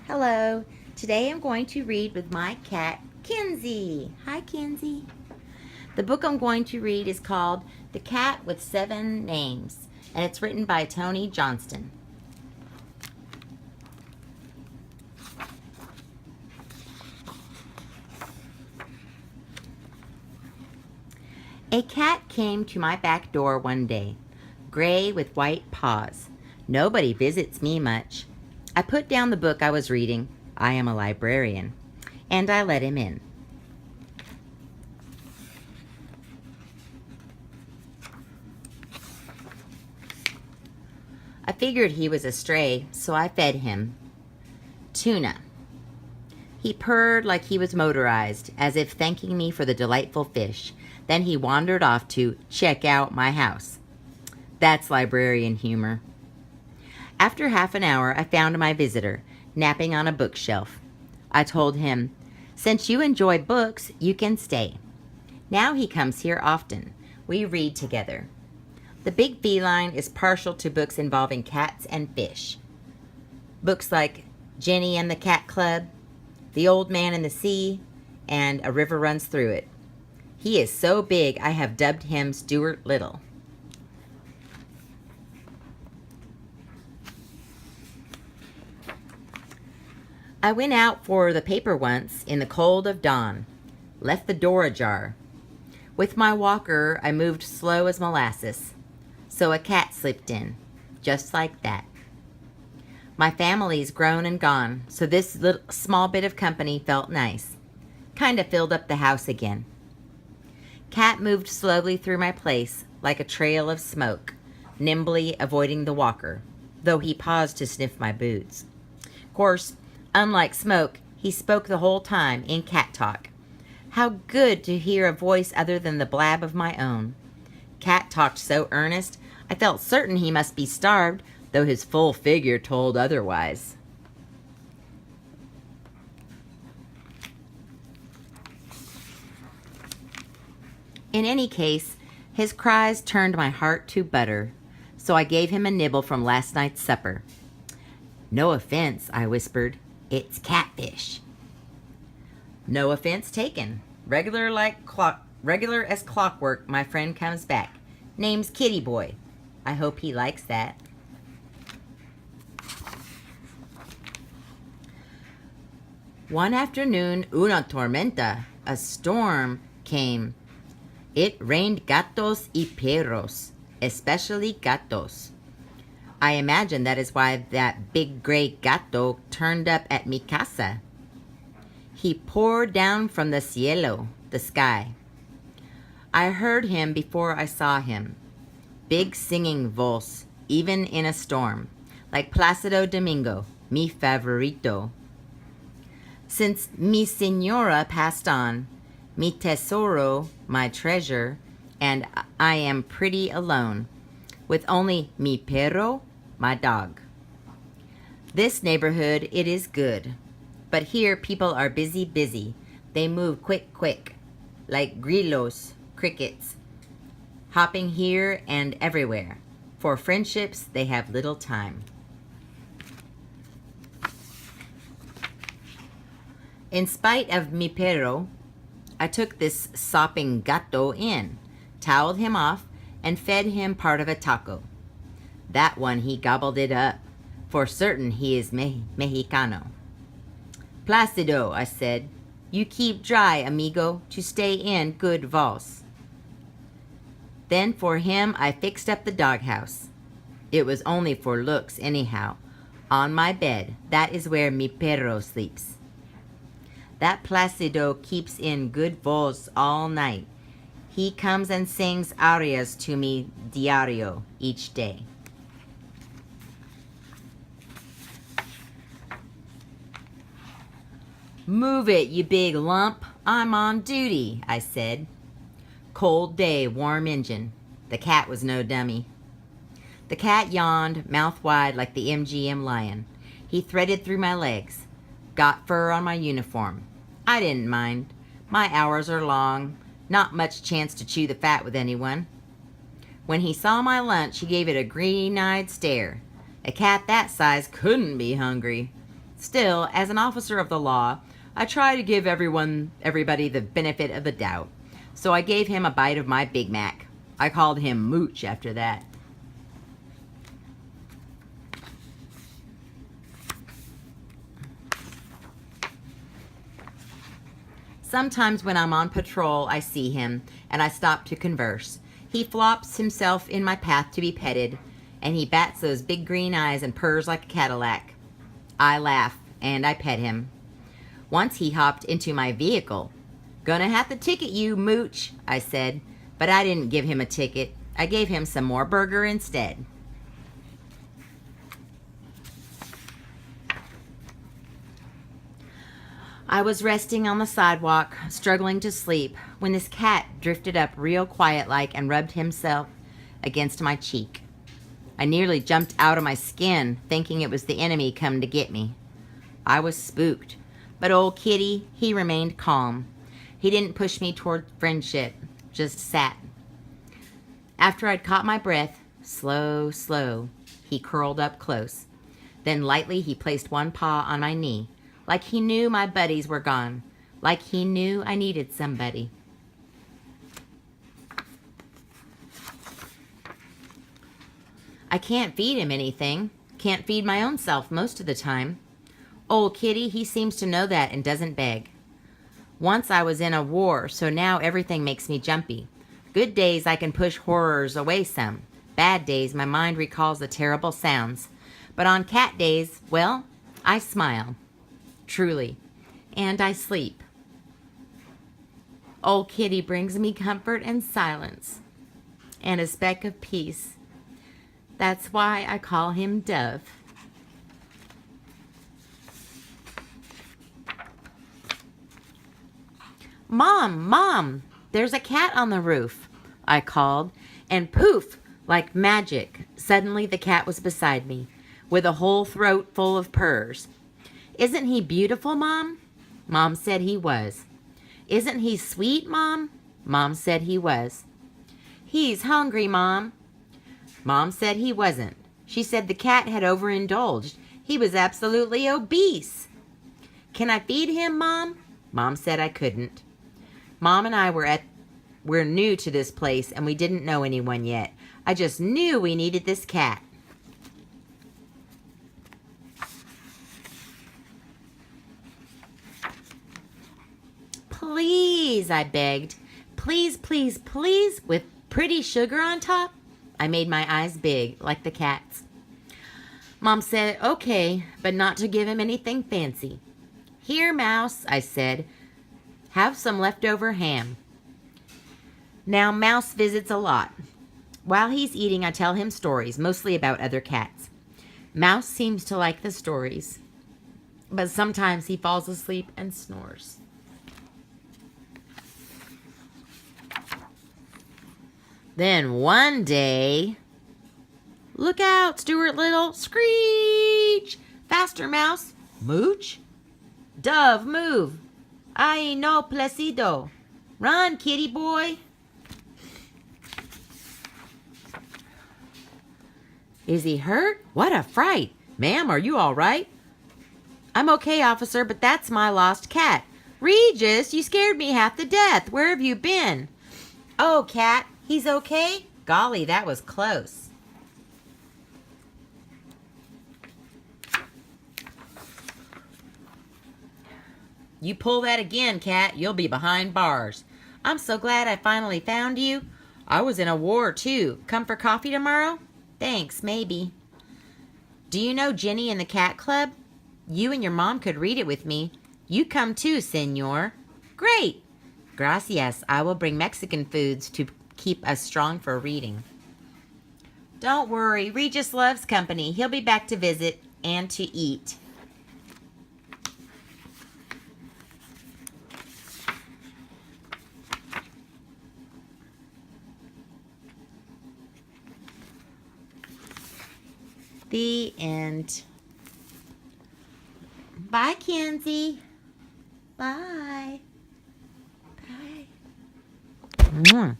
Hello. Today I'm going to read with my cat, Kinsey. Hi, Kinsey. The book I'm going to read is called The Cat with Seven Names, and it's written by Tony Johnston. A cat came to my back door one day, gray with white paws. Nobody visits me much. I put down the book I was reading, I am a librarian, and I let him in. I figured he was a stray, so I fed him tuna. He purred like he was motorized, as if thanking me for the delightful fish. Then he wandered off to check out my house. That's librarian humor. After half an hour, I found my visitor, napping on a bookshelf. I told him, "Since you enjoy books, you can stay." Now he comes here often. We read together. The big feline is partial to books involving cats and fish. Books like Jenny and the Cat Club, The Old Man and the Sea, and A River Runs Through It. He is so big I have dubbed him Stuart Little. I went out for the paper once in the cold of dawn, left the door ajar. With my walker, I moved slow as molasses, so a cat slipped in, just like that. My family's grown and gone, so this little small bit of company felt nice. Kinda filled up the house again. Cat moved slowly through my place like a trail of smoke, nimbly avoiding the walker, though he paused to sniff my boots. Of course, unlike Smoke, he spoke the whole time in cat talk. How good to hear a voice other than the blab of my own. Cat talked so earnest, I felt certain he must be starved, though his full figure told otherwise. In any case, his cries turned my heart to butter, so I gave him a nibble from last night's supper. "No offense," I whispered. "It's catfish." No offense taken. Regular as clockwork, my friend comes back. Name's Kitty Boy. I hope he likes that. One afternoon, una tormenta, a storm, came. It rained gatos y perros, especially gatos. I imagine that is why that big gray gato turned up at mi casa. He poured down from the cielo, the sky. I heard him before I saw him. Big singing voz, even in a storm, like Placido Domingo, mi favorito. Since mi señora passed on, mi tesoro, my treasure, and I am pretty alone, with only mi perro, my dog. This neighborhood, it is good, but here people are busy. They move quick, like grillos, crickets, hopping here and everywhere. For friendships, they have little time. In spite of mi perro, I took this sopping gato in, toweled him off, and fed him part of a taco. That one he gobbled it up. For certain he is Mexicano. "Placido," I said, "you keep dry, amigo, to stay in good valse." Then for him I fixed up the doghouse. It was only for looks anyhow. On my bed, that is where mi perro sleeps. That Placido keeps in good voz all night. He comes and sings arias to me diario each day. "Move it, you big lump. I'm on duty," I said. Cold day, warm engine. The cat was no dummy. The cat yawned, mouth wide like the MGM lion. He threaded through my legs. Got fur on my uniform. I didn't mind. My hours are long. Not much chance to chew the fat with anyone. When he saw my lunch, he gave it a green-eyed stare. A cat that size couldn't be hungry. Still, as an officer of the law, I try to give everybody the benefit of the doubt. So I gave him a bite of my Big Mac. I called him Mooch after that. Sometimes when I'm on patrol, I see him, and I stop to converse. He flops himself in my path to be petted, and he bats those big green eyes and purrs like a Cadillac. I laugh, and I pet him. Once he hopped into my vehicle. "Gonna have to ticket you, Mooch," I said, but I didn't give him a ticket. I gave him some more burger instead. I was resting on the sidewalk, struggling to sleep, when this cat drifted up real quiet-like and rubbed himself against my cheek. I nearly jumped out of my skin, thinking it was the enemy come to get me. I was spooked, but old Kitty, he remained calm. He didn't push me toward friendship, just sat. After I'd caught my breath, slow, he curled up close. Then lightly he placed one paw on my knee, like he knew my buddies were gone, like he knew I needed somebody. I can't feed him anything, can't feed my own self most of the time. Old Kitty, he seems to know that and doesn't beg. Once I was in a war, so now everything makes me jumpy. Good days I can push horrors away some. Bad days my mind recalls the terrible sounds. But on cat days, well, I smile. Truly. And I sleep. Old Kitty brings me comfort and silence. And a speck of peace. That's why I call him Dove. Mom, there's a cat on the roof, I called, and poof, like magic, suddenly the cat was beside me, with a whole throat full of purrs. Isn't he beautiful, Mom? Mom said he was. Isn't he sweet, Mom? Mom said he was. He's hungry, Mom. Mom said he wasn't. She said the cat had overindulged. He was absolutely obese. Can I feed him, Mom? Mom said I couldn't. Mom and I we're new to this place and we didn't know anyone yet. I just knew we needed this cat. Please, I begged. Please, with pretty sugar on top. I made my eyes big, like the cat's. Mom said, okay, but not to give him anything fancy. Here, Mouse, I said, have some leftover ham. Now, Mouse visits a lot. While he's eating, I tell him stories, mostly about other cats. Mouse seems to like the stories, but sometimes he falls asleep and snores. Then one day, look out, Stuart Little, screech! Faster, Mouse. Mooch? Dove, move. Ay, no, Placido. Run, kitty boy. Is he hurt? What a fright. Ma'am, are you all right? I'm okay, officer, but that's my lost cat. Regis, you scared me half to death. Where have you been? Oh, cat, he's okay? Golly, that was close. You pull that again, cat, you'll be behind bars. I'm so glad I finally found you. I was in a war, too. Come for coffee tomorrow? Thanks, maybe. Do you know Jenny and the Cat Club? You and your mom could read it with me. You come too, senor. Great. Gracias. I will bring Mexican foods to keep us strong for reading. Don't worry. Regis loves company. He'll be back to visit and to eat. The end. Bye, Kinsey. Bye. Bye. Mwah.